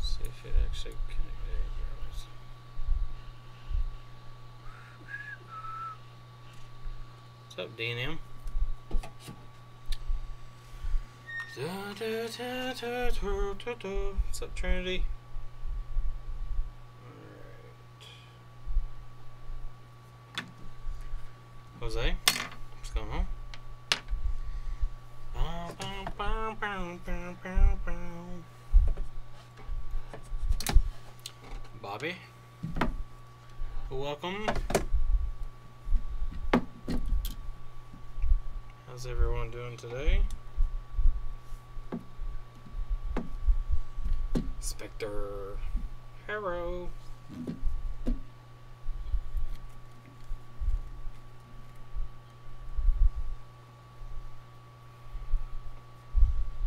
See if it actually connects. There it goes. What's up, D&M? What's up, Trinity? Alright. Jose, what's going on? Bobby, welcome. How's everyone doing today? Spectre, hello.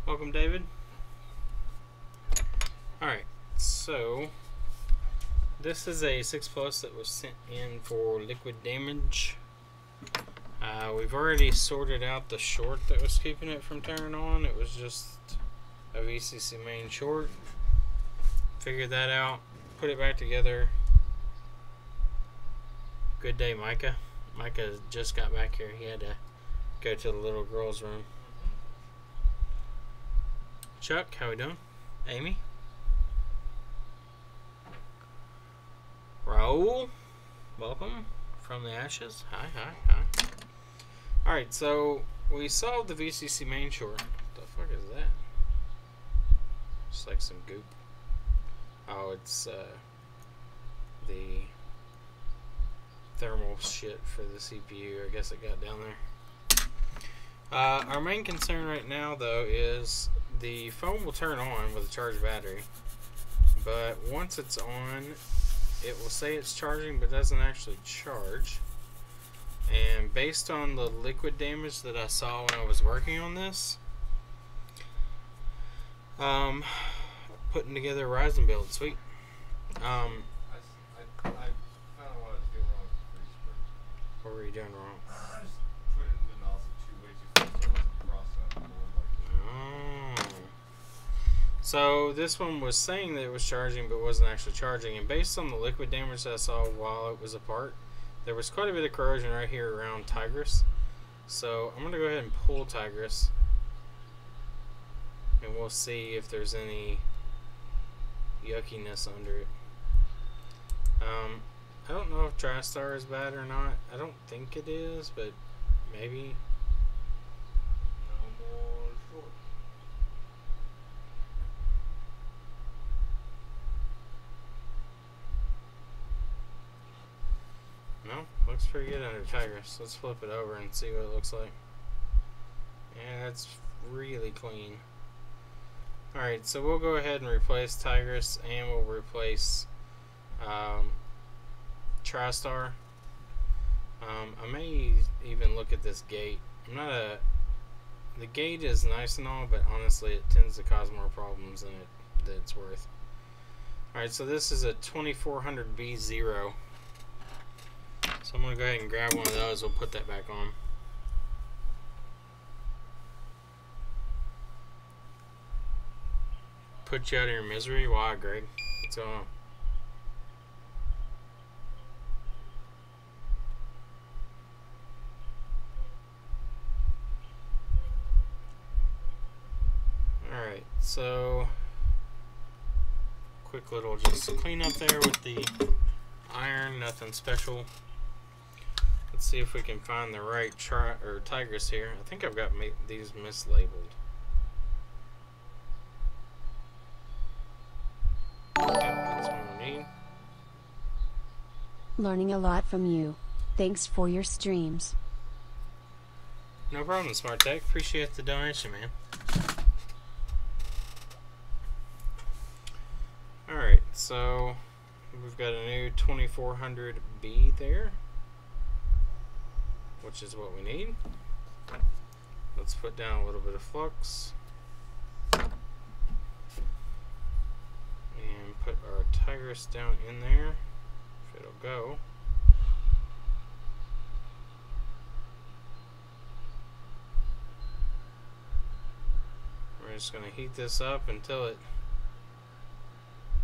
Welcome, David. Alright, so this is a 6 Plus that was sent in for liquid damage. We've already sorted out the short that was keeping it from turning on. It was just a VCC main short. Figured that out, put it back together. Good day, Micah. Micah just got back here. He had to go to the little girl's room. Chuck, how we doing? Amy? Raul, welcome from the ashes. Hi, hi, hi. Alright, so we solved the VCC main short. What the fuck is that? Just like some goop. Oh, it's the thermal shit for the CPU. I guess it got down there. Our main concern right now, though, is the phone will turn on with a charged battery, but once it's on, it will say it's charging but doesn't actually charge. And based on the liquid damage that I saw when I was working on this, putting together a Ryzen build, sweet. I found out what I was doing wrong with the freeze spring. What were you doing wrong? I just put it in the nozzle way too fast, so it wasn't crossing out the board like. Oh. So this one was saying that it was charging but wasn't actually charging, and based on the liquid damage that I saw while it was apart, there was quite a bit of corrosion right here around Tigris. So I'm going to go ahead and pull Tigris, and we'll see if there's any yuckiness under it. I don't know if TriStar is bad or not. I don't think it is, but maybe. No more short. No, looks pretty good under Tigris. Let's flip it over and see what it looks like. Yeah, that's really clean. Alright, so we'll go ahead and replace Tigris, and we'll replace TriStar. I may even look at this gate. The gate is nice and all, but honestly it tends to cause more problems than it's worth. Alright, so this is a 2400B0. So I'm going to go ahead and grab one of those. We'll put that back on. Put you out of your misery? Why, Greg? What's going on? Alright, so quick little just clean up there with the iron, nothing special. Let's see if we can find the right Tigris here. I think I've got these mislabeled. Yep, that's what we need. Learning a lot from you. Thanks for your streams. No problem, Smart Tech. Appreciate the donation, man. so we've got a new 2400B there, which is what we need. Let's put down a little bit of flux and put our Tigris down in there, if it'll go. We're just going to heat this up until it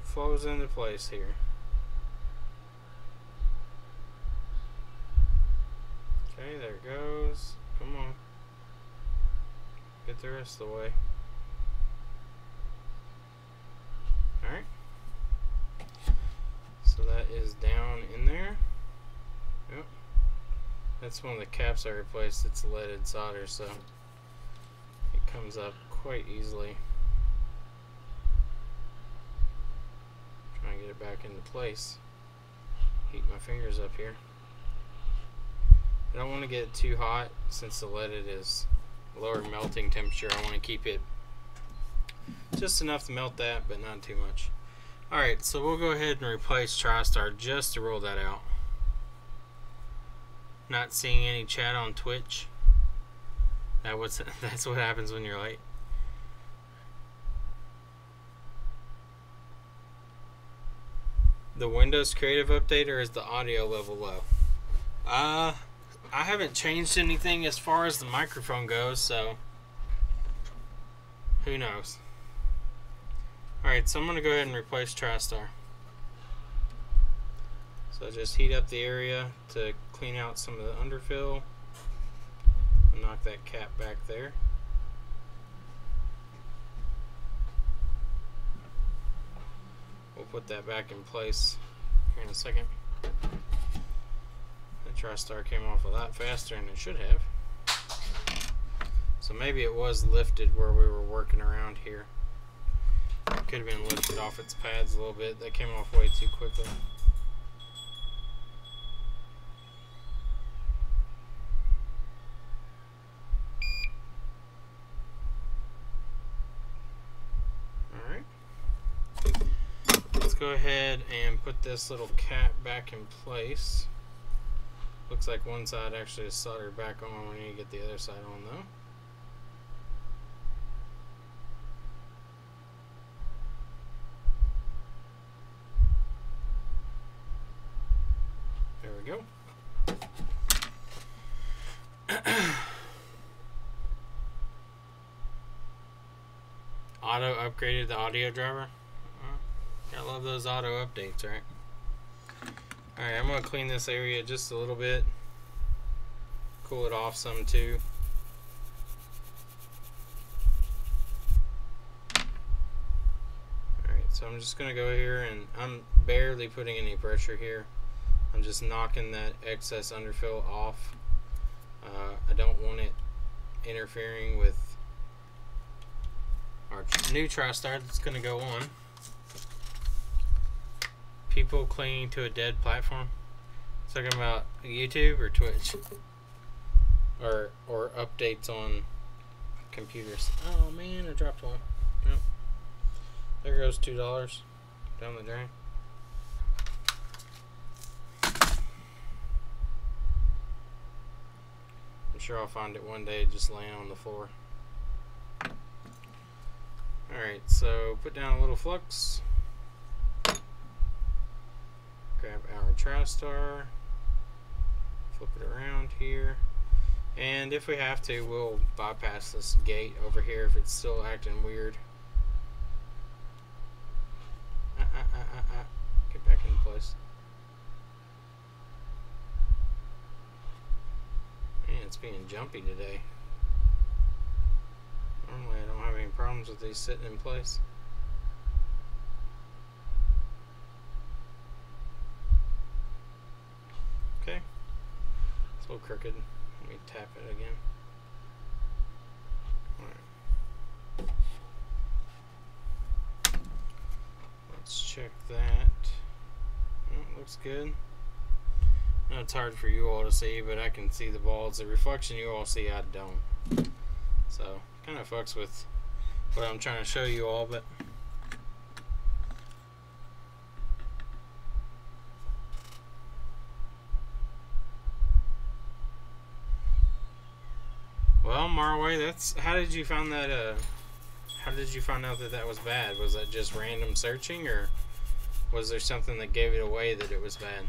flows into place here. Okay, there it goes. Come on. Get the rest of the way. Alright. So that is down in there. Yep. That's one of the caps I replaced. It's leaded solder, so it comes up quite easily. Trying to get it back into place. Heat my fingers up here. I don't want to get it too hot since the leaded is lower melting temperature. I want to keep it just enough to melt that, but not too much. Alright, so we'll go ahead and replace TriStar just to rule that out. Not seeing any chat on Twitch. That's what happens when you're late. The Windows Creative Update, or is the audio level low? I haven't changed anything as far as the microphone goes, so who knows. Alright, so I'm going to go ahead and replace TriStar. So just heat up the area to clean out some of the underfill and knock that cap back there. We'll put that back in place here in a second. The TriStar came off a lot faster than it should have. So maybe it was lifted where we were working around here. It could have been lifted off its pads a little bit. That came off way too quickly. Alright. Let's go ahead and put this little cap back in place. Looks like one side actually is soldered back on. We need to get the other side on though. There we go. Auto upgraded the audio driver. Gotta love those auto updates, right? Alright, I'm going to clean this area just a little bit. Cool it off some too. Alright, so I'm just going to go here and I'm barely putting any pressure here. I'm just knocking that excess underfill off. I don't want it interfering with our new TriStar that's going to go on. People clinging to a dead platform. Talking about YouTube or Twitch, or updates on computers. Oh man, I dropped one. Yep. There goes $2 down the drain. I'm sure I'll find it one day just laying on the floor. Alright, so put down a little flux. Grab our TriStar, flip it around here, and if we have to, we'll bypass this gate over here if it's still acting weird. Get back in place. Man, it's being jumpy today. Normally I don't have any problems with these sitting in place. Okay, it's a little crooked. Let me tap it again. Alright. Let's check that. Oh, looks good. I know it's hard for you all to see, but I can see the balls. The reflection you all see, I don't. So, kind of fucks with what I'm trying to show you all, but mile away. That's how did you find that? How did you find out that that was bad? Was that just random searching, or was there something that gave it away that it was bad?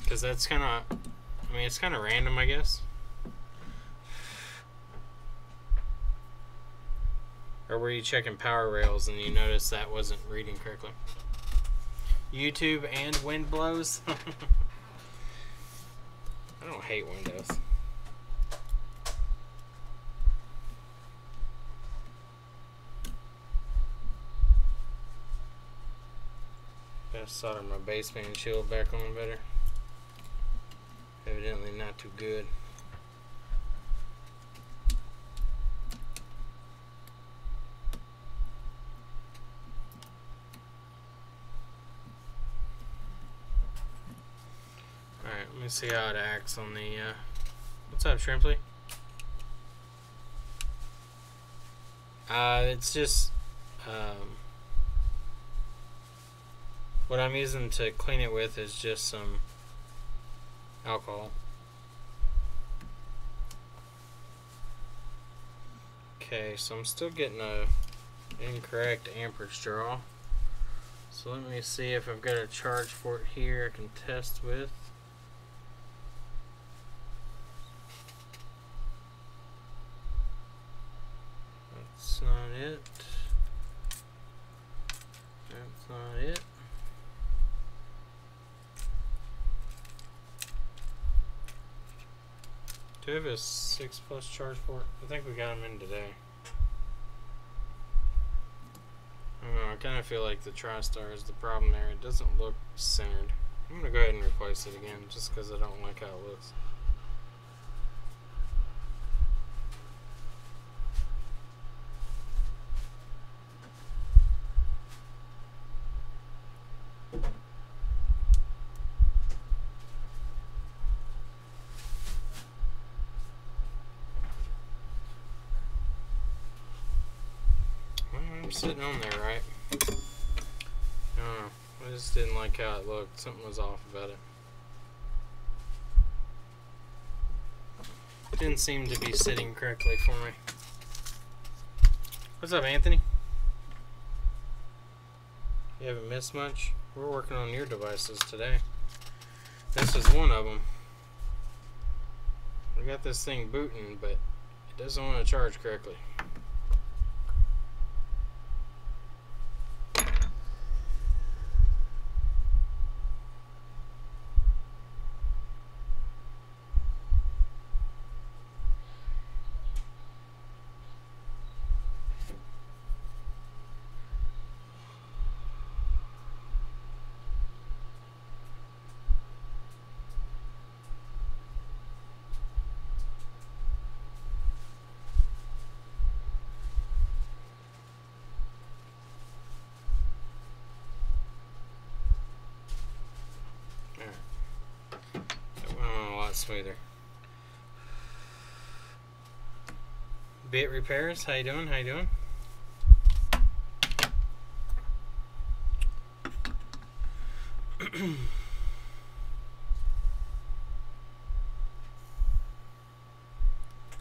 Because that's kind of, I mean, it's kind of random, I guess. Or were you checking power rails and you noticed that wasn't reading correctly? YouTube and wind blows. I don't hate Windows. Gotta solder my baseband shield back on better. Evidently not too good. Alright, let me see how it acts on the, what's up, Shrimply? It's just, what I'm using to clean it with is just some alcohol. Okay, so I'm still getting a incorrect amperage draw. So let me see if I've got a charge port here I can test with. That's not it. That's not it. Do we have a 6+ charge port? I think we got them in today. I don't know, I kind of feel like the TriStar is the problem there. It doesn't look centered. I'm going to go ahead and replace it again just because I don't like how it looks. I'm sitting on there, right? I don't know. I just didn't like how it looked. Something was off about it. Didn't seem to be sitting correctly for me. What's up, Anthony? You haven't missed much? We're working on your devices today. This is one of them. We got this thing booting, but it doesn't want to charge correctly. Smoother. Bit Repairs, how you doing? How you doing?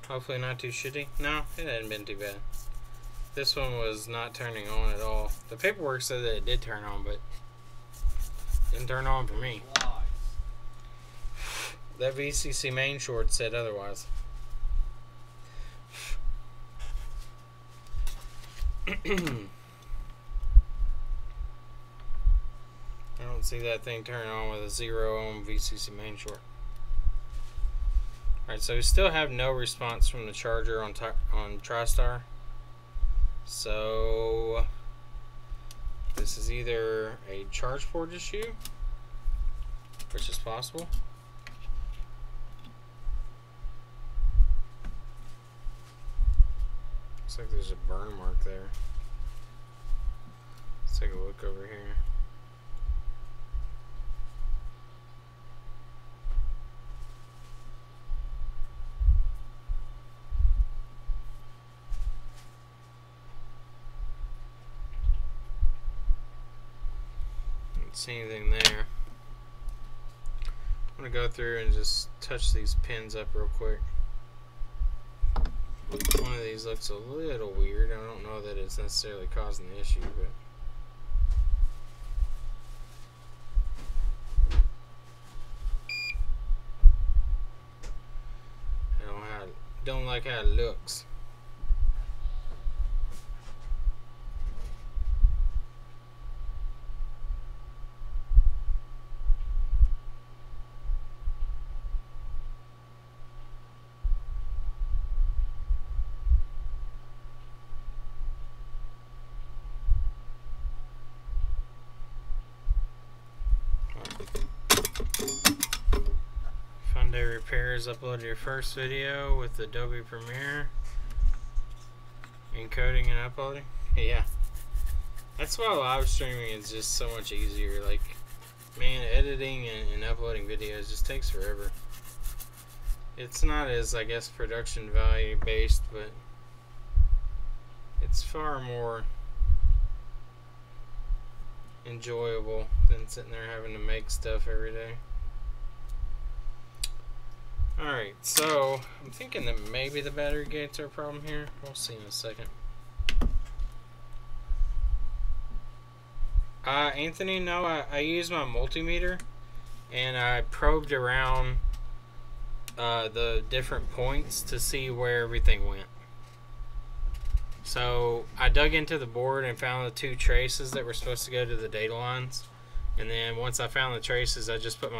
Hopefully not too shitty. No, it hadn't been too bad. This one was not turning on at all. The paperwork said that it did turn on, but it didn't turn on for me. That VCC main short said otherwise. I don't see that thing turning on with a 0 ohm VCC main short. Alright, so we still have no response from the charger on TriStar. So this is either a charge port issue, which is possible. Looks like there's a burn mark there. Let's take a look over here. Don't see anything there. I'm going to go through and just touch these pins up real quick. One of these looks a little weird. I don't know that it's necessarily causing the issue, but I don't like how it looks. Day Repairs uploaded your first video with Adobe Premiere, encoding and uploading. Yeah, that's why live streaming is just so much easier. Like, man, editing and uploading videos just takes forever. It's not as, I guess, production value based, but it's far more enjoyable than sitting there having to make stuff every day. Alright, so I'm thinking that maybe the battery gates are a problem here. We'll see in a second. Anthony, no, I used my multimeter and I probed around the different points to see where everything went. So I dug into the board and found the 2 traces that were supposed to go to the data lines. And then once I found the traces, I just put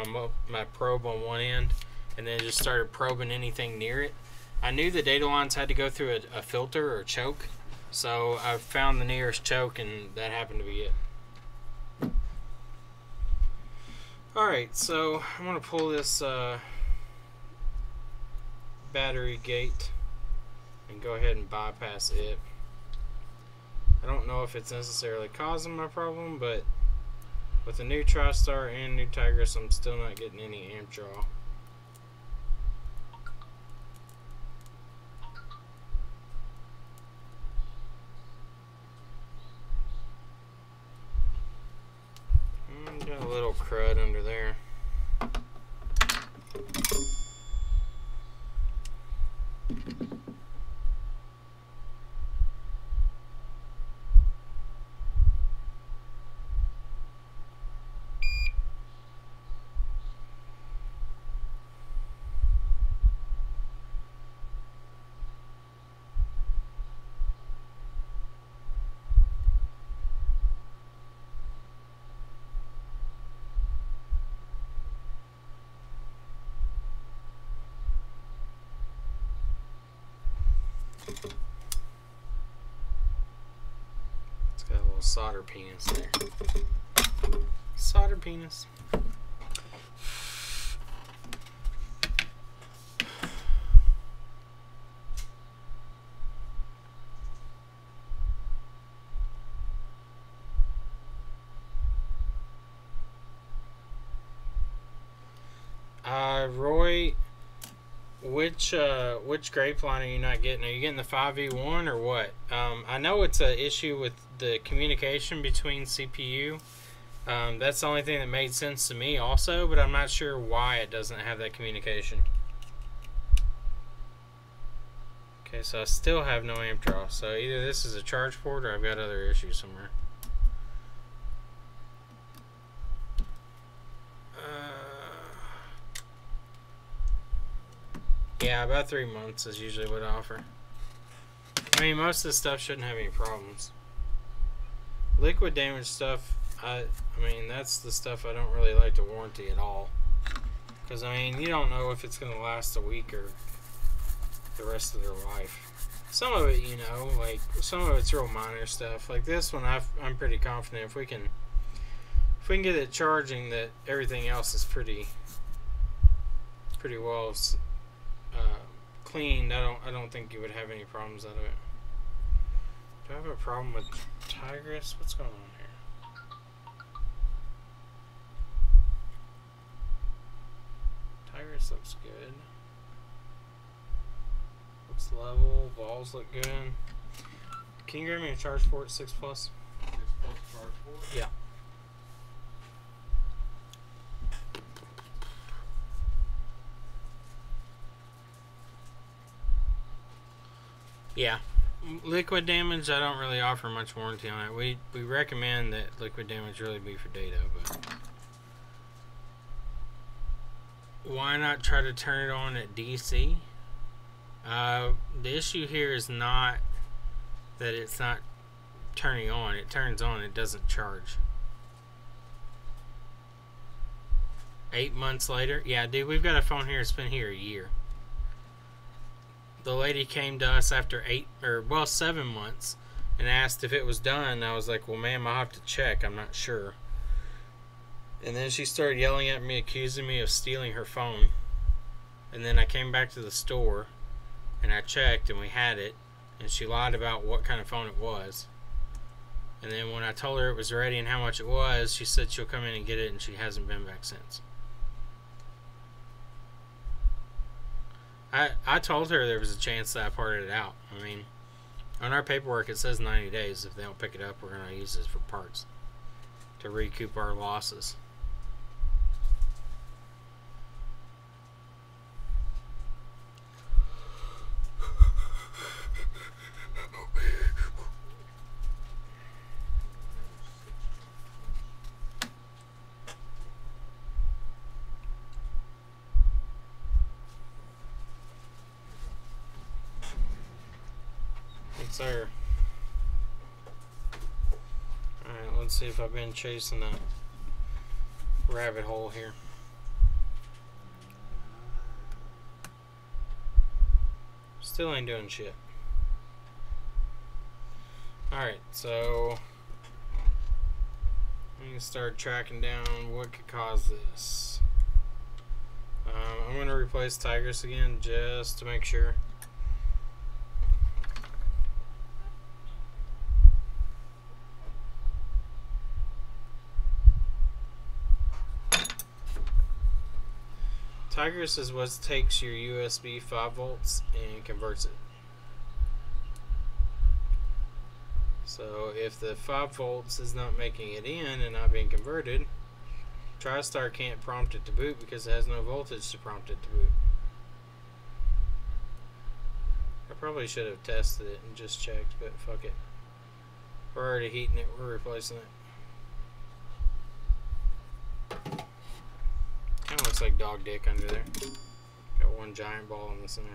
my probe on one end and then just started probing anything near it. I knew the data lines had to go through a filter or a choke, so I found the nearest choke and that happened to be it. Alright, so I'm going to pull this battery gate and go ahead and bypass it. I don't know if it's necessarily causing my problem, but with the new TriStar and new Tigris, I'm still not getting any amp draw. Got a little crud under there. It's got a little solder penis there. Solder penis. Roy, which grape line are you not getting? Are you getting the 5v1 or what? I know it's an issue with the communication between CPU. That's the only thing that made sense to me also, but I'm not sure why it doesn't have that communication. Okay, so I still have no amp draw. So either this is a charge port or I've got other issues somewhere. Yeah, about 3 months is usually what I offer. I mean, most of this stuff shouldn't have any problems. Liquid damage stuff, I mean, that's the stuff I don't really like to warranty at all. Because, I mean, you don't know if it's going to last a week or the rest of their life. Some of it, you know, like, some of it's real minor stuff. Like this one, I'm pretty confident if we can get it charging, that everything else is pretty well cleaned. I don't think you would have any problems out of it. Do I have a problem with Tigris? What's going on here? Tigris looks good. Looks level. Balls look good. Can you grab me a charge port 6 plus? 6 plus charge port? Yeah. Yeah. Liquid damage, I don't really offer much warranty on it. We recommend that liquid damage really be for data, but why not try to turn it on at DC? The issue here is not that it's not turning on. It turns on, it doesn't charge. 8 months later? Yeah, dude, we've got a phone here that's been here a year. The lady came to us after 7 months and asked if it was done. I was like, well, ma'am, I'll have to check. I'm not sure. And then she started yelling at me, accusing me of stealing her phone. And then I came back to the store and I checked and we had it. And she lied about what kind of phone it was. And then when I told her it was ready and how much it was, she said she'll come in and get it, and she hasn't been back since. I told her there was a chance that I parted it out. I mean, on our paperwork it says 90 days. If they don't pick it up, we're going to use it for parts to recoup our losses. Sir. Alright, let's see if I've been chasing a rabbit hole here. Still ain't doing shit. Alright, so I'm going to start tracking down what could cause this. I'm going to replace Tigris again just to make sure. Tigris is what takes your USB 5 volts and converts it. So if the 5 volts is not making it in and not being converted, TriStar can't prompt it to boot because it has no voltage to prompt it to boot. I probably should have tested it and just checked, but fuck it. We're already heating it, we're replacing it. Kind of looks like dog dick under there. Got one giant ball in the center.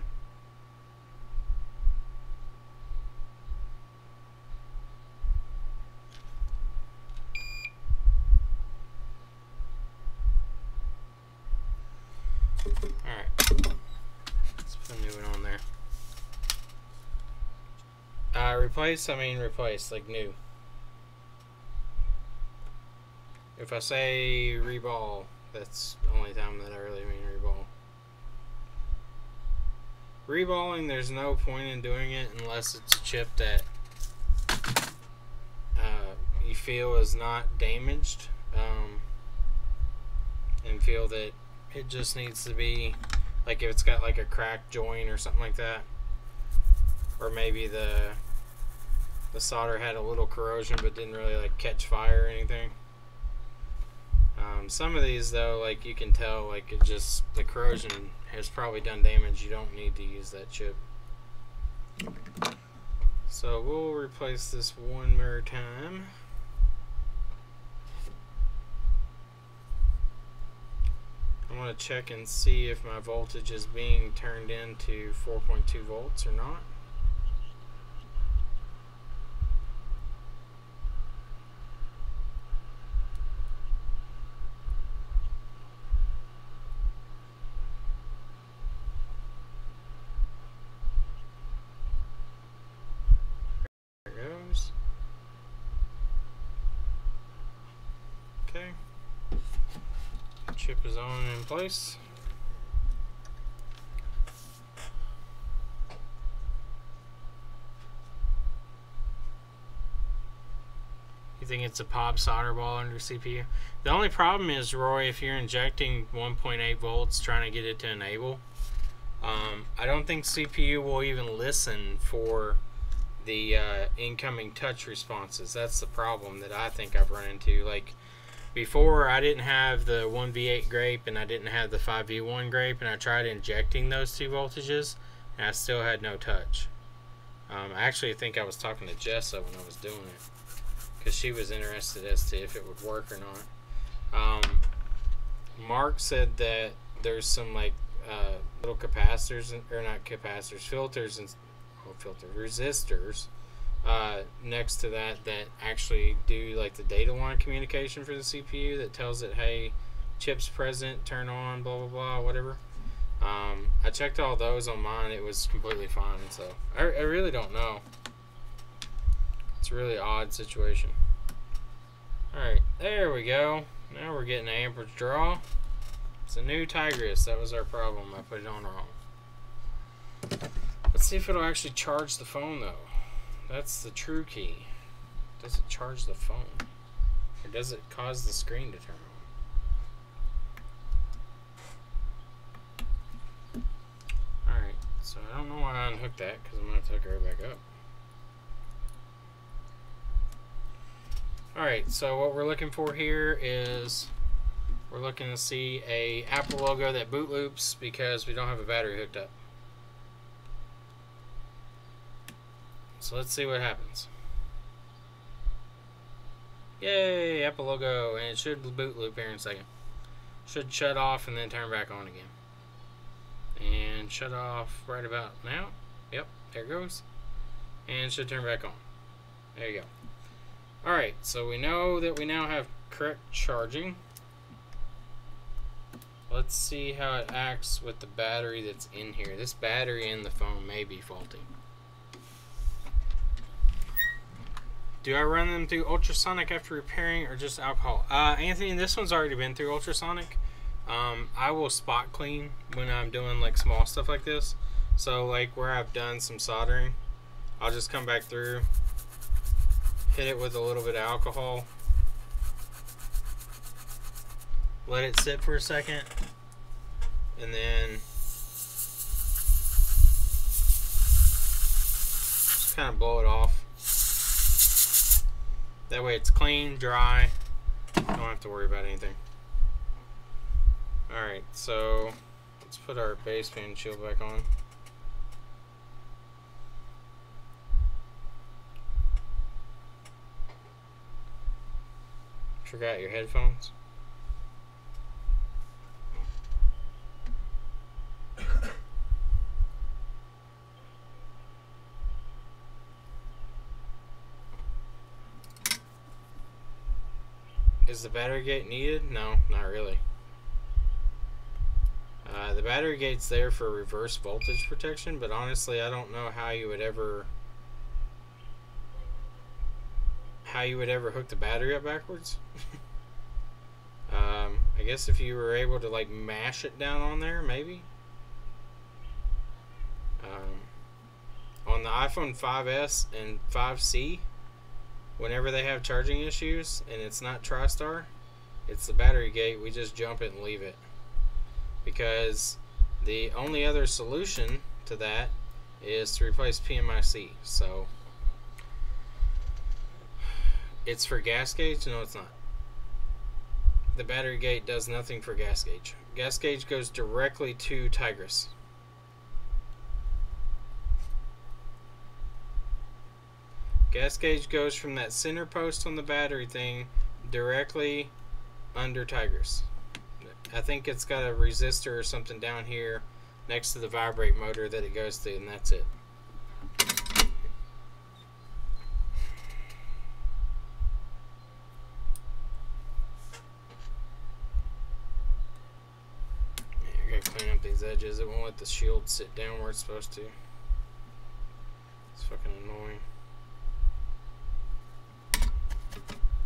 Alright. Let's put a new one on there. Replace, I mean replace, like new. If I say reball, that's the only time that I really mean reball. Reballing, there's no point in doing it unless it's a chip that you feel is not damaged, and feel that it just needs to be, like if it's got like a cracked joint or something like that, or maybe the solder had a little corrosion but didn't really like catch fire or anything. Some of these though, like you can tell, like it just, the corrosion has probably done damage. You don't need to use that chip. So we'll replace this one more time. I want to check and see if my voltage is being turned into 4.2 volts or not. Okay, chip is on in place. You think it's a pop solder ball under CPU? The only problem is, Roy, if you're injecting 1.8 volts trying to get it to enable, I don't think CPU will even listen for the incoming touch responses. That's the problem that I think I've run into. Like, before, I didn't have the 1V8 grape and I didn't have the 5V1 grape, and I tried injecting those two voltages and I still had no touch. I actually think I was talking to Jessa when I was doing it, because she was interested as to if it would work or not. Mark said that there's some like little capacitors, or not capacitors, filters and resistors next to that actually do like the data line communication for the CPU that tells it, hey, chips present, turn on, blah blah blah, whatever. I checked all those on mine. It was completely fine. So I really don't know. It's a really odd situation. Alright, there we go. Now we're getting an amperage draw. It's a new Tigris. That was our problem. I put it on wrong. Let's see if it'll actually charge the phone though. That's the true key. Does it charge the phone? Or does it cause the screen to turn on? Alright, so I don't know why I unhooked that, because I'm going to have to hook it right back up. Alright, so what we're looking for here is we're looking to see a Apple logo that boot loops because we don't have a battery hooked up. So let's see what happens. Yay, Apple logo, and it should boot loop here in a second. Should shut off and then turn back on again. And shut off right about now. Yep, there it goes. And it should turn back on. There you go. Alright, so we know that we now have correct charging. Let's see how it acts with the battery that's in here. This battery in the phone may be faulty. Do I run them through ultrasonic after repairing or just alcohol? Anthony, this one's already been through ultrasonic. I will spot clean when I'm doing like small stuff like this. So like where I've done some soldering, I'll just come back through, hit it with a little bit of alcohol, let it sit for a second, and then just kind of blow it off. That way it's clean, dry, don't have to worry about anything. Alright, so let's put our baseband shield back on. Forgot your headphones. Is the battery gate needed? No, not really. The battery gate's there for reverse voltage protection, but honestly I don't know how you would ever hook the battery up backwards. I guess if you were able to like mash it down on there, maybe. On the iPhone 5S and 5C, whenever they have charging issues and it's not TriStar, it's the battery gate, we just jump it and leave it. Because the only other solution to that is to replace PMIC. So it's for gas gauge? No, it's not. The battery gate does nothing for gas gauge. Gas gauge goes directly to Tigris. Gas gauge goes from that center post on the battery thing directly under Tigris. I think it's got a resistor or something down here next to the vibrate motor that it goes to, and that's it. I gotta clean up these edges. It won't let the shield sit down where it's supposed to. It's fucking annoying.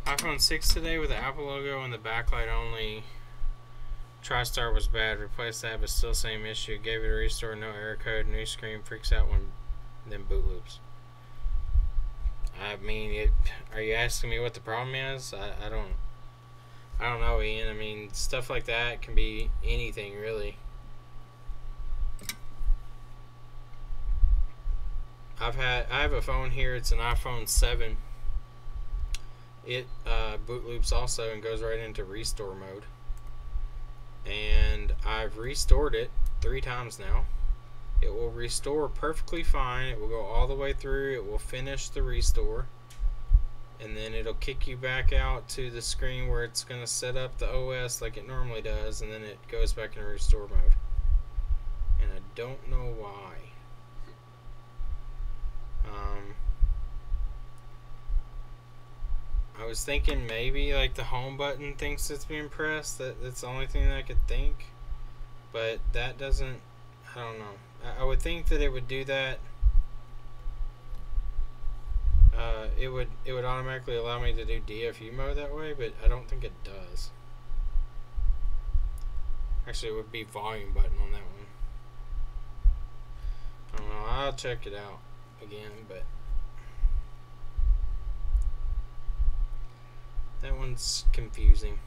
iPhone 6 today with the Apple logo and the backlight only. TriStar was bad. Replaced that, but still same issue. Gave it a restore, no error code. New screen, freaks out when then boot loops. I mean, are you asking me what the problem is? I don't know, Ian. I mean, stuff like that can be anything really. I have a phone here. It's an iPhone 7. It boot loops also and goes right into restore mode. And I've restored it 3 times now. it will restore perfectly fine. It will go all the way through. It will finish the restore. And then it'll kick you back out to the screen where it's going to set up the OS like it normally does. And then it goes back into restore mode. And I don't know why. I was thinking maybe like the home button thinks it's being pressed. That's the only thing that I could think. But that doesn't, I don't know. I would think that it would do that. It would automatically allow me to do DFU mode that way, but I don't think it does. Actually, it would be volume button on that one. I don't know. I'll check it out again, but that one's confusing.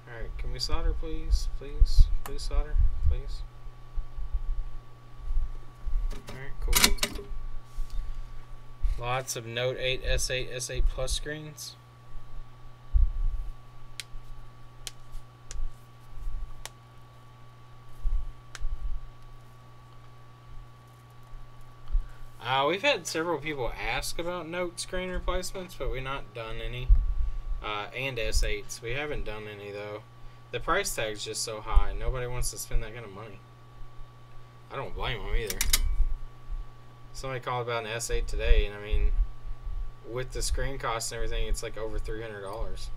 Alright, can we solder, please? Please? Please solder? Please? Alright, cool. Lots of Note 8, S8, S8 Plus screens. We've had several people ask about Note screen replacements, but we've not done any. And S8s. We haven't done any, though. The price tag's just so high. Nobody wants to spend that kind of money. I don't blame them either. Somebody called about an S8 today, and I mean, with the screen costs and everything, it's like over $300.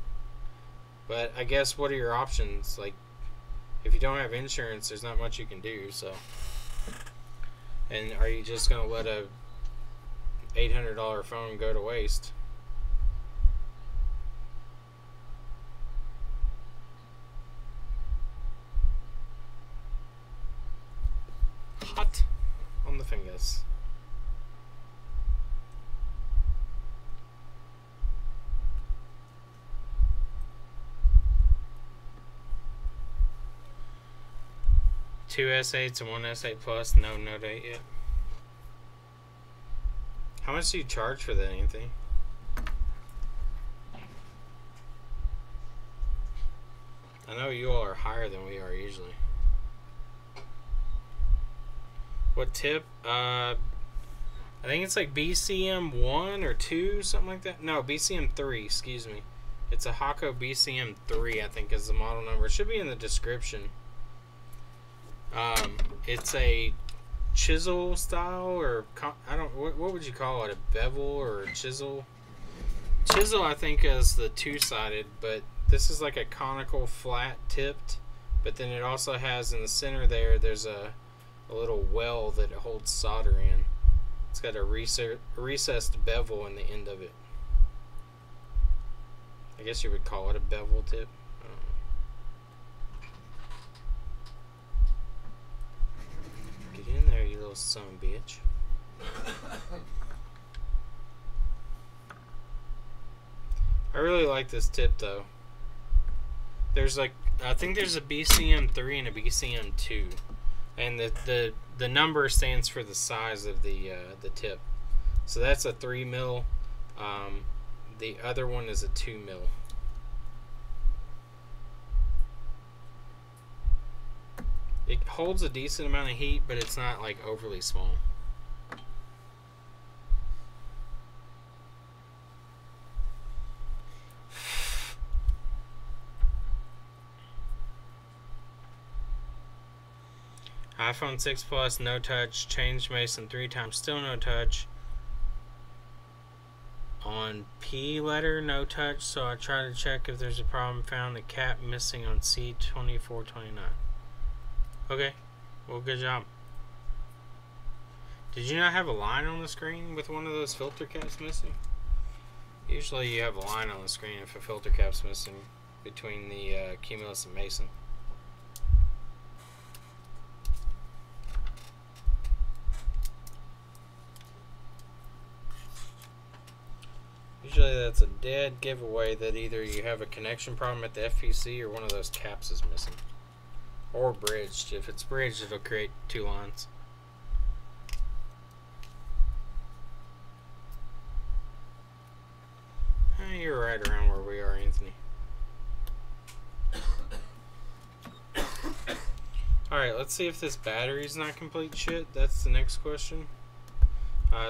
But I guess, what are your options? Like, if you don't have insurance, there's not much you can do, so. And are you just going to let a $800 phone go to waste? Hot on the fingers. Two S8s and one S8 Plus, no Note 8 yet. How much do you charge for that, Anthony? I know you all are higher than we are usually. What tip? I think it's like BCM 1 or 2, something like that. No, BCM 3, excuse me. It's a Hako BCM 3, I think is the model number. It should be in the description. It's a chisel style, or I don't, what would you call it? A bevel or a chisel? Chisel, I think, is the two-sided, but this is like a conical flat tipped, but then it also has in the center there's a little well that it holds solder in. It's got a recessed bevel in the end of it. I guess you would call it a bevel tip. Get in there, you little son of a bitch. I really like this tip though. There's like, I think there's a BCM 3 and a BCM 2. And the number stands for the size of the tip. So that's a 3 mil. The other one is a 2 mil. It holds a decent amount of heat, but it's not like overly small. iPhone 6 Plus, no touch. Changed Mason 3 times, still no touch. On P letter, no touch. So I try to check if there's a problem. Found the cap missing on C2429. Okay, well, good job. Did you not have a line on the screen with one of those filter caps missing? Usually you have a line on the screen if a filter cap's missing between the Cumulus and Mason. Usually that's a dead giveaway that either you have a connection problem at the FPC or one of those caps is missing. Or bridged. If it's bridged, it'll create 2 lines. You're right around where we are, Anthony. Alright, let's see if this battery's not complete shit. That's the next question.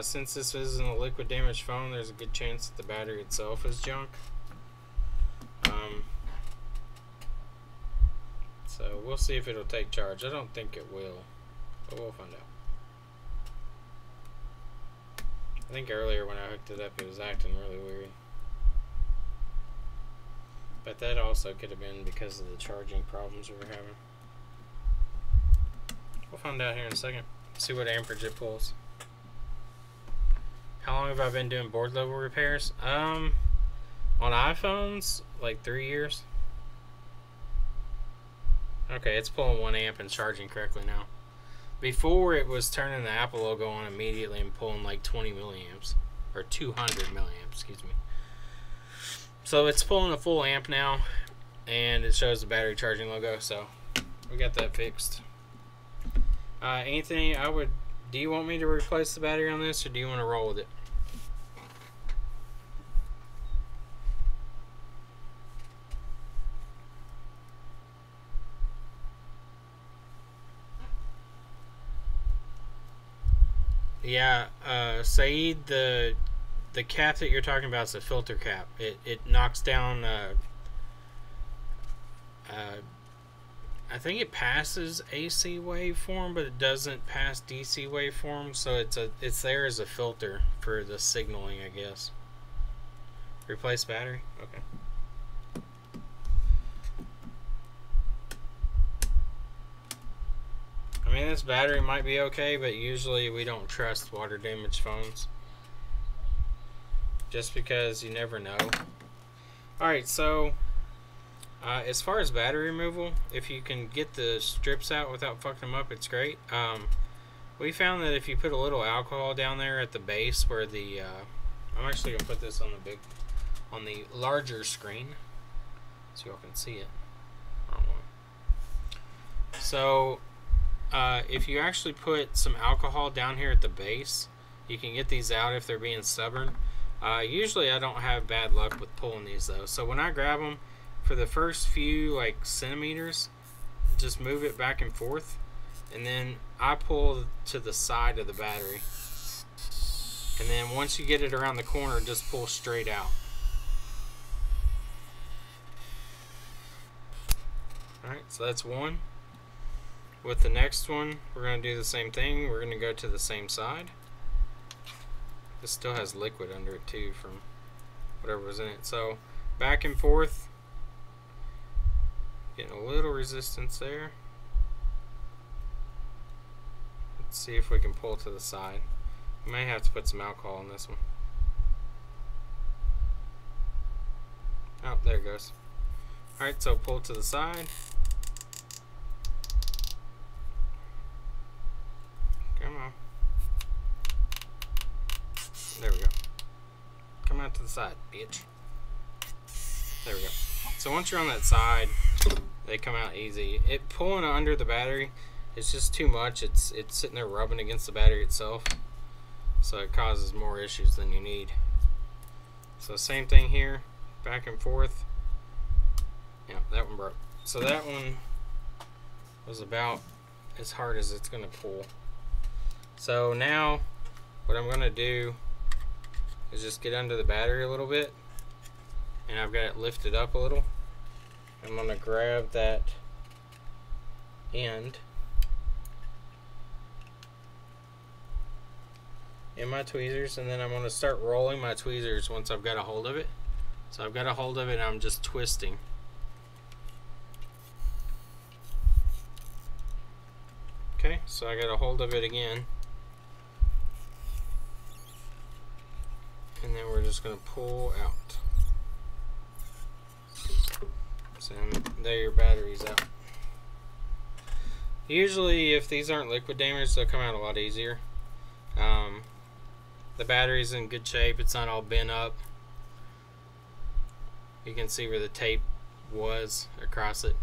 Since this isn't a liquid damaged phone, there's a good chance that the battery itself is junk. So we'll see if it'll take charge. I don't think it will, but we'll find out. I think earlier when I hooked it up, it was acting really weird. But that also could have been because of the charging problems we were having. We'll find out here in a second. See what amperage it pulls. How long have I been doing board level repairs? On iPhones, like 3 years. Okay, it's pulling 1 amp and charging correctly now. Before, it was turning the Apple logo on immediately and pulling like 20 milliamps. Or 200 milliamps, excuse me. So it's pulling a full amp now, and it shows the battery charging logo, so we got that fixed. Anthony, do you want me to replace the battery on this, or do you want to roll with it? Yeah, Saeed, the cap that you're talking about is a filter cap. It knocks down, I think it passes AC waveform, but it doesn't pass DC waveform, so it's there as a filter for the signaling, I guess. Replace battery? Okay. I mean, this battery might be okay, but usually we don't trust water damaged phones. Just because you never know. Alright, so as far as battery removal, if you can get the strips out without fucking them up, it's great. We found that if you put a little alcohol down there at the base where the I'm actually gonna put this on the larger screen so y'all can see it. Wrong one. So if you actually put some alcohol down here at the base, you can get these out if they're being stubborn. Usually I don't have bad luck with pulling these though. So when I grab them, for the first few like centimeters, just move it back and forth, and then I pull to the side of the battery. And then once you get it around the corner, just pull straight out. Alright, so that's one. With the next one, we're going to do the same thing. We're going to go to the same side. This still has liquid under it too from whatever was in it. So back and forth. Getting a little resistance there. Let's see if we can pull to the side. We may have to put some alcohol in this one. Oh, there it goes. Alright, so pull to the side. Come on. There we go. Come out to the side, bitch. There we go. So once you're on that side, they come out easy. It pulling under the battery, it's just too much. It's sitting there rubbing against the battery itself, so it causes more issues than you need. So same thing here, back and forth. Yeah, that one broke. So that one was about as hard as it's gonna pull. So now what I'm gonna do is just get under the battery a little bit, and I've got it lifted up a little. I'm gonna grab that end in my tweezers, and then I'm gonna start rolling my tweezers once I've got a hold of it. So I've got a hold of it and I'm just twisting. Okay, so I got a hold of it again. And then we're just going to pull out. So there your battery's out. Usually if these aren't liquid damaged, they'll come out a lot easier. The battery's in good shape. It's not all bent up. You can see where the tape was across it.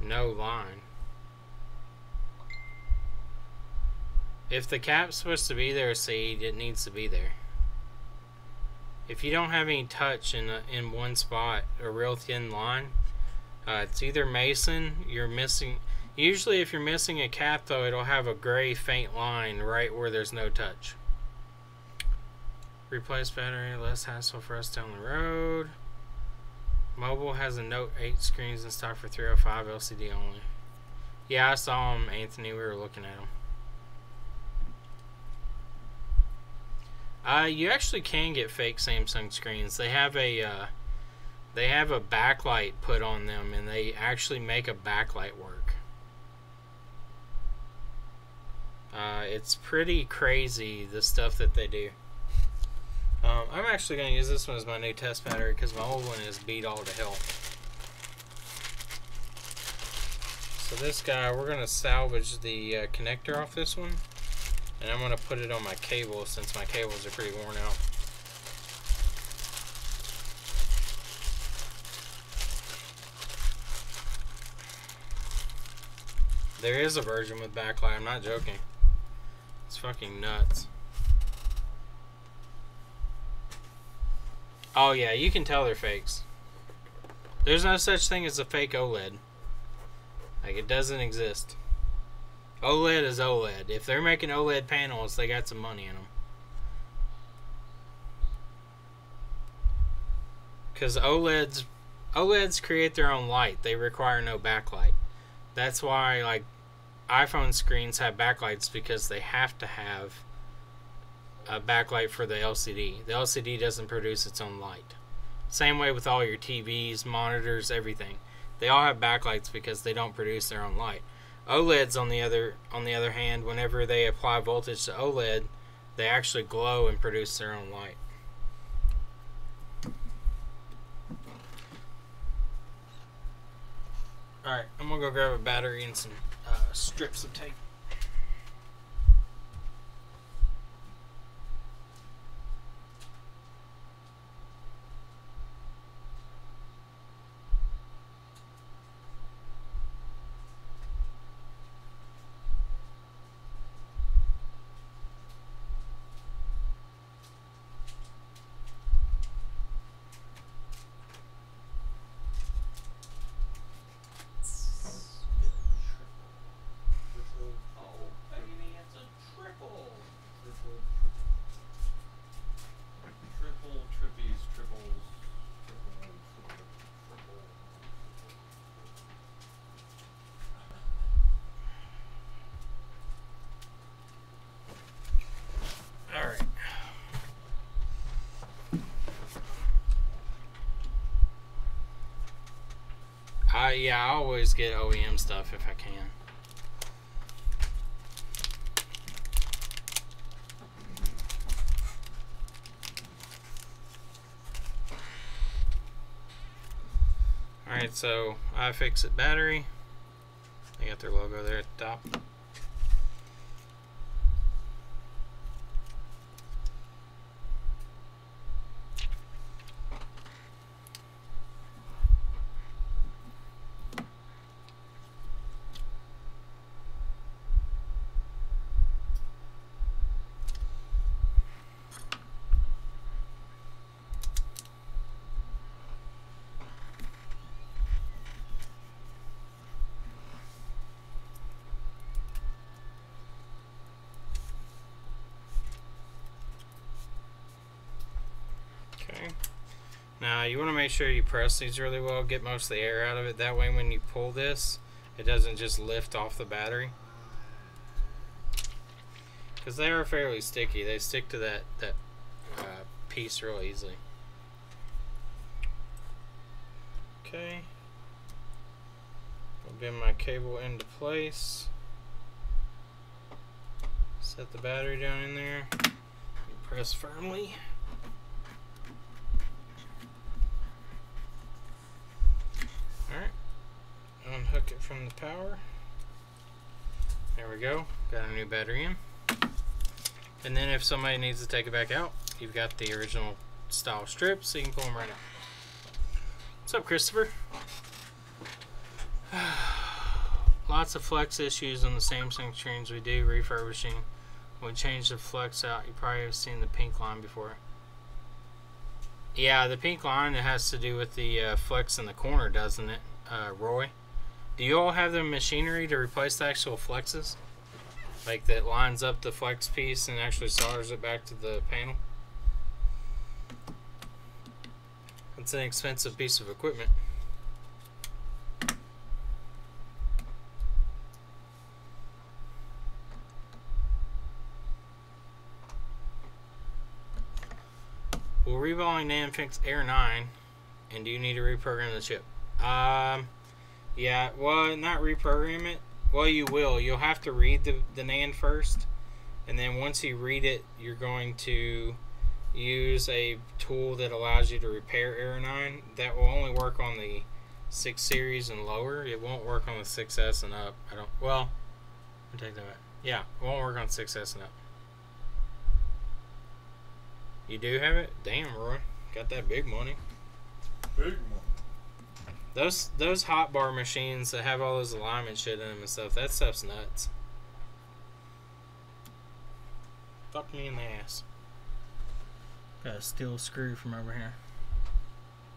No line. If the cap's supposed to be there, Seed, it needs to be there. if you don't have any touch in one spot, a real thin line, it's either Mason, you're missing. Usually if you're missing a cap though, it'll have a gray faint line right where there's no touch. Replace battery, less hassle for us down the road. Mobile has a Note 8 screens in stock for 305 LCD only. Yeah, I saw them, Anthony. We were looking at them. You actually can get fake Samsung screens. They have a backlight put on them, and they actually make a backlight work. It's pretty crazy the stuff that they do. I'm actually going to use this one as my new test battery because my old one is beat all to hell. So this guy, we're going to salvage the connector off this one, and I'm going to put it on my cable since my cables are pretty worn out. There is a version with backlight, I'm not joking. It's fucking nuts. Oh yeah, you can tell they're fakes. There's no such thing as a fake OLED. Like, it doesn't exist. OLED is OLED. If they're making OLED panels, they got some money in them. Because OLEDs create their own light. They require no backlight. That's why, like, iPhone screens have backlights, because they have to have a backlight for the LCD. The LCD doesn't produce its own light. Same way with all your TVs, monitors, everything. They all have backlights because they don't produce their own light. OLEDs, on the other hand, whenever they apply voltage to OLED, they actually glow and produce their own light. Alright, I'm gonna go grab a battery and some strips of tape. Yeah, I always get OEM stuff if I can. Alright, so iFixit battery. They got their logo there at the top. Now you want to make sure you press these really well, get most of the air out of it. That way when you pull this, it doesn't just lift off the battery. Because they are fairly sticky. They stick to that piece real easily. Okay. I'll get my cable into place. Set the battery down in there. Press firmly. Alright, unhook it from the power. There we go, got a new battery in. And then if somebody needs to take it back out, you've got the original style strips, so you can pull them right out. What's up, Christopher? Lots of flex issues on the Samsung screens we do refurbishing. When we change the flex out, you probably have seen the pink line before. Yeah, the pink line, it has to do with the flex in the corner, doesn't it, Roy? Do you all have the machinery to replace the actual flexes? Like that lines up the flex piece and actually solders it back to the panel? It's an expensive piece of equipment. Will reballing NAND fix Error 9? And do you need to reprogram the chip? Yeah, well, not reprogram it. Well, you will. You'll have to read the NAND first. And then once you read it, you're going to use a tool that allows you to repair Error 9. That will only work on the 6 series and lower. It won't work on the 6S and up. Well, let me take that back. Yeah, it won't work on 6S and up. You do have it? Damn, Roy. Got that big money. Big one. Those hot bar machines that have all those alignment shit in them and stuff, that stuff's nuts. Fuck me in the ass. Got a steel screw from over here.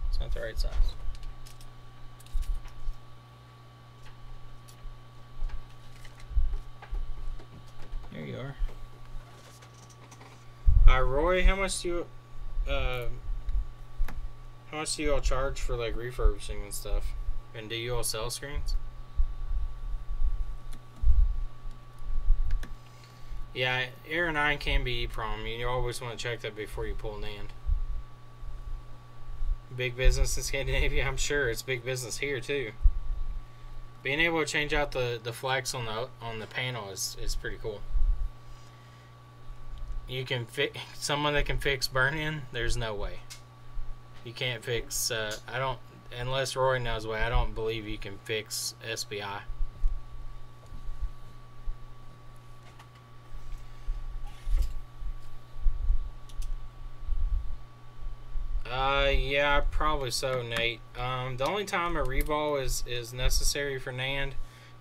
It's not the right size. There you are. Roy, how much do you all charge for like refurbishing and stuff? And do you all sell screens? Yeah, Error 9 can be EEPROM. You always want to check that before you pull NAND. Big business in Scandinavia, I'm sure it's big business here too. Being able to change out the flex on the panel is pretty cool. You can fix someone that can fix burn-in. There's no way. You can't fix. I don't, unless Roy knows why. I don't believe you can fix SBI. Yeah, probably so, Nate. The only time a reball is necessary for NAND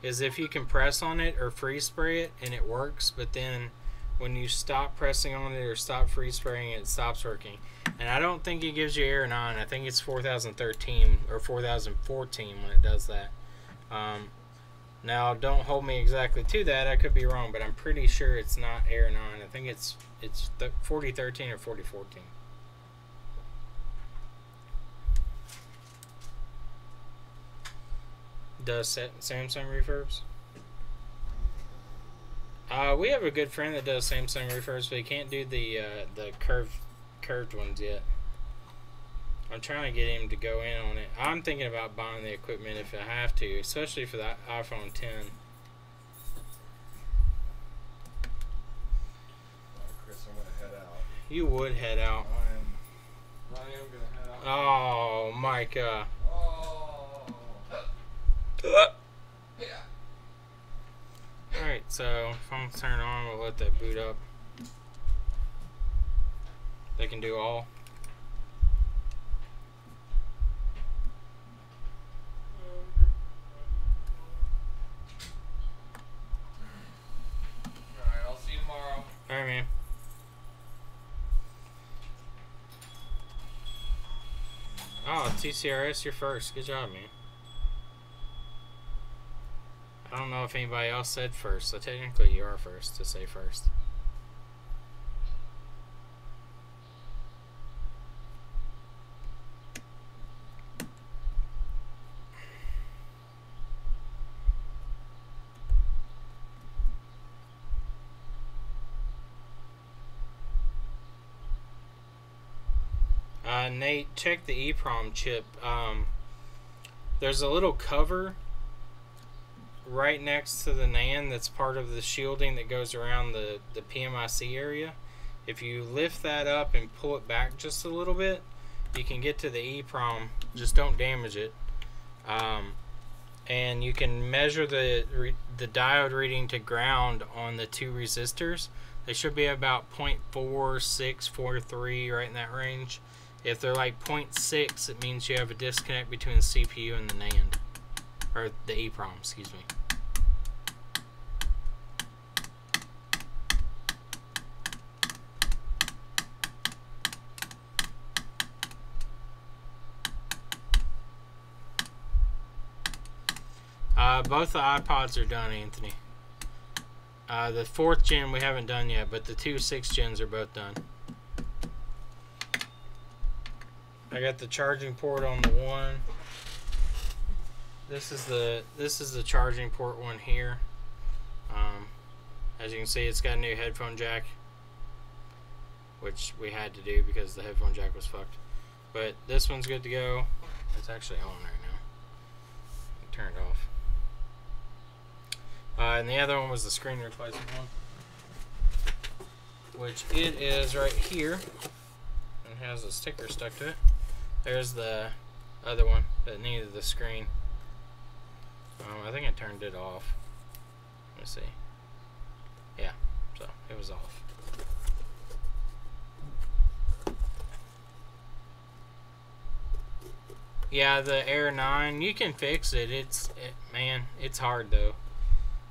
is if you can press on it or freeze spray it and it works, but then when you stop pressing on it or stop freeze spraying it stops working. And I don't think it gives you Error 9. I think it's 4013 or 4014 when it does that. Now, don't hold me exactly to that. I could be wrong, but I'm pretty sure it's not Error 9. I think it's 4013 or 4014. Does Samsung refurbs? We have a good friend that does Samsung refurbs, but he can't do the curved ones yet. I'm trying to get him to go in on it. I'm thinking about buying the equipment if I have to, especially for the iPhone 10. Chris, I'm gonna head out. You would head out. I am gonna head out. Oh, Micah. Yeah. Alright, so phone's turned on, we'll let that boot up. They can do all. Alright, I'll see you tomorrow. Alright, man. Oh, TCRS, you're first. Good job, man. I don't know if anybody else said first, so technically you are first to say first. Nate, check the EEPROM chip. There's a little cover right next to the NAND that's part of the shielding that goes around the PMIC area. If you lift that up and pull it back just a little bit, you can get to the EEPROM. Just don't damage it. And you can measure the diode reading to ground on the two resistors. They should be about 0.4643, right in that range. If they're like 0.6, it means you have a disconnect between the CPU and the NAND, or the EEPROM, excuse me. Both the iPods are done, Anthony. The 4th gen we haven't done yet, but the 2 6th gens are both done. I got the charging port on the one. This is the charging port one here. As you can see, it's got a new headphone jack, which we had to do because the headphone jack was fucked. But this one's good to go. It's actually on right now. Turn it off. And the other one was the screen replacement one, which it is right here and has a sticker stuck to it. There's the other one that needed the screen. I think I turned it off. Let me see. Yeah, so it was off. Yeah, the Air 9, you can fix it. Man, it's hard though.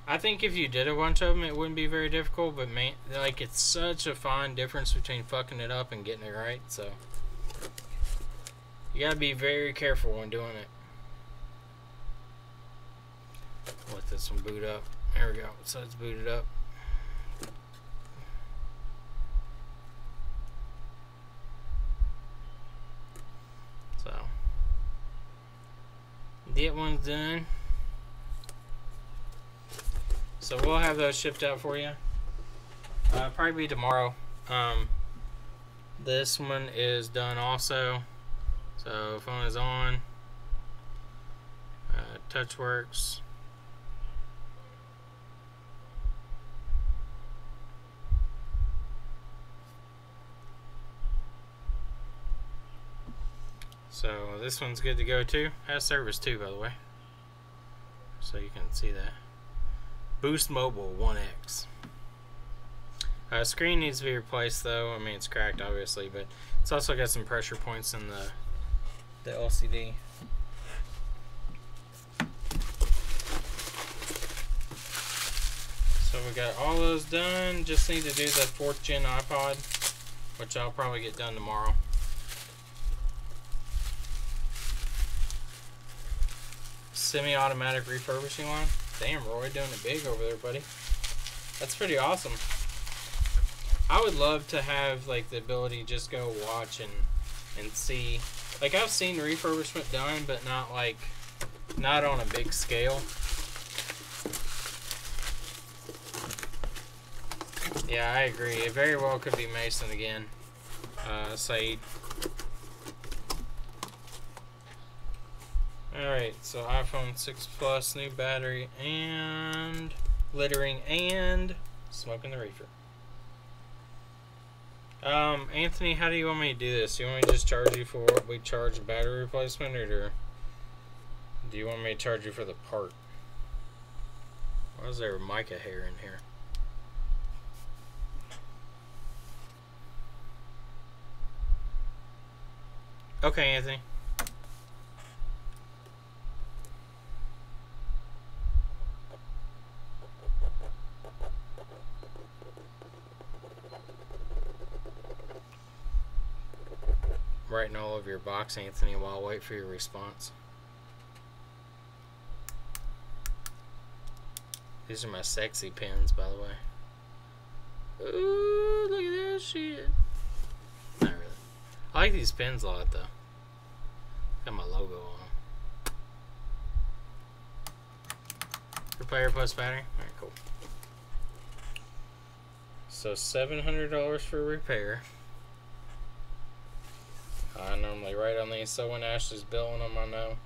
I think if you did a bunch of them, it wouldn't be very difficult, but man, like, it's such a fine difference between fucking it up and getting it right, so you gotta be very careful when doing it. Let this one boot up. There we go. So it's booted up. So that one's done. So we'll have those shipped out for you. Probably be tomorrow. This one is done also. So phone is on. Touch works. So this one's good to go too. Has service too, by the way. So you can see that. Boost Mobile 1X. Screen needs to be replaced though. I mean, it's cracked obviously, but it's also got some pressure points in the LCD. So we got all those done. Just need to do the 4th gen iPod, which I'll probably get done tomorrow. Semi-automatic refurbishing line. Damn, Roy, doing it big over there, buddy. That's pretty awesome. I would love to have like the ability to just go watch and see. Like, I've seen refurbishment done, but not on a big scale. Yeah, I agree. It very well could be Mason again. Saeed. Alright, so iPhone 6 Plus, new battery, and littering, and smoking the reefer. Anthony, how do you want me to do this? Do you want me to just charge you for what we charge a battery replacement, or do you want me to charge you for the part? Why is there mica hair in here? Okay, Anthony. Writing all over your box, Anthony, while I wait for your response. These are my sexy pins, by the way. Ooh, look at that shit. Not really. I like these pins a lot, though. Got my logo on them. Repair plus battery? Alright, cool. So $700 for repair. I normally write on these, so when Ashley's billing them, I know.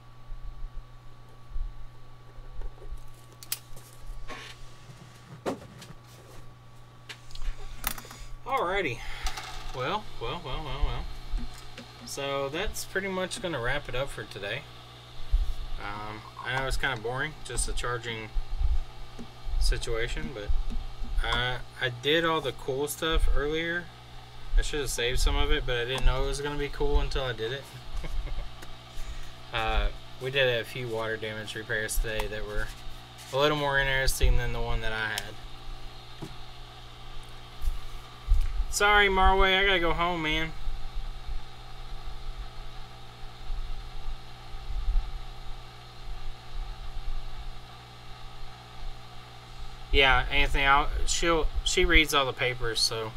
Alrighty. Well. So that's pretty much going to wrap it up for today. I know it's kind of boring, just a charging situation, but I did all the cool stuff earlier. I should have saved some of it, but I didn't know it was going to be cool until I did it. We did a few water damage repairs today that were a little more interesting than the one that I had. Sorry, Marway, I gotta go home, man. Yeah, Anthony, she reads all the papers, so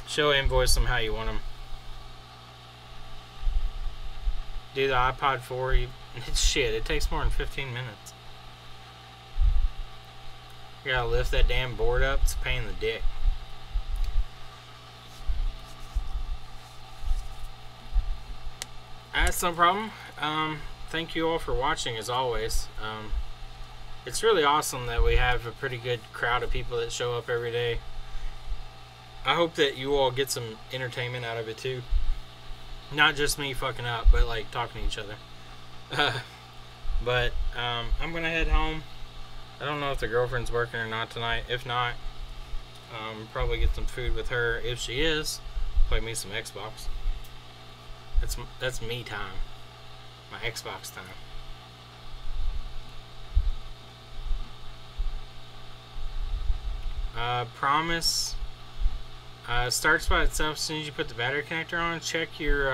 she'll invoice them how you want them. Do the iPod 4, shit, it takes more than 15 minutes. You gotta lift that damn board up, it's a pain in the dick. That's no problem. Thank you all for watching, as always. It's really awesome that we have a pretty good crowd of people that show up every day. I hope that you all get some entertainment out of it too. Not just me fucking up, but like talking to each other. But I'm gonna head home. I don't know if the girlfriend's working or not tonight. If not, probably get some food with her. If she is, play me some Xbox. That's me time. My Xbox time. Promise. Starts by itself as soon as you put the battery connector on. Check your.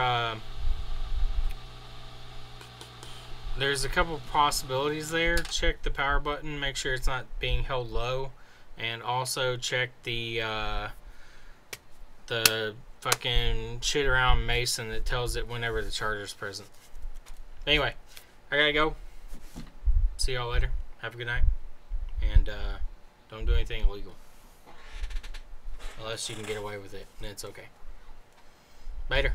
There's a couple possibilities there. Check the power button. Make sure it's not being held low, and also check the fucking shit around Mason that tells it whenever the charger's present. Anyway, I gotta go. See y'all later. Have a good night, and don't do anything illegal. Unless you can get away with it, then it's okay. Later.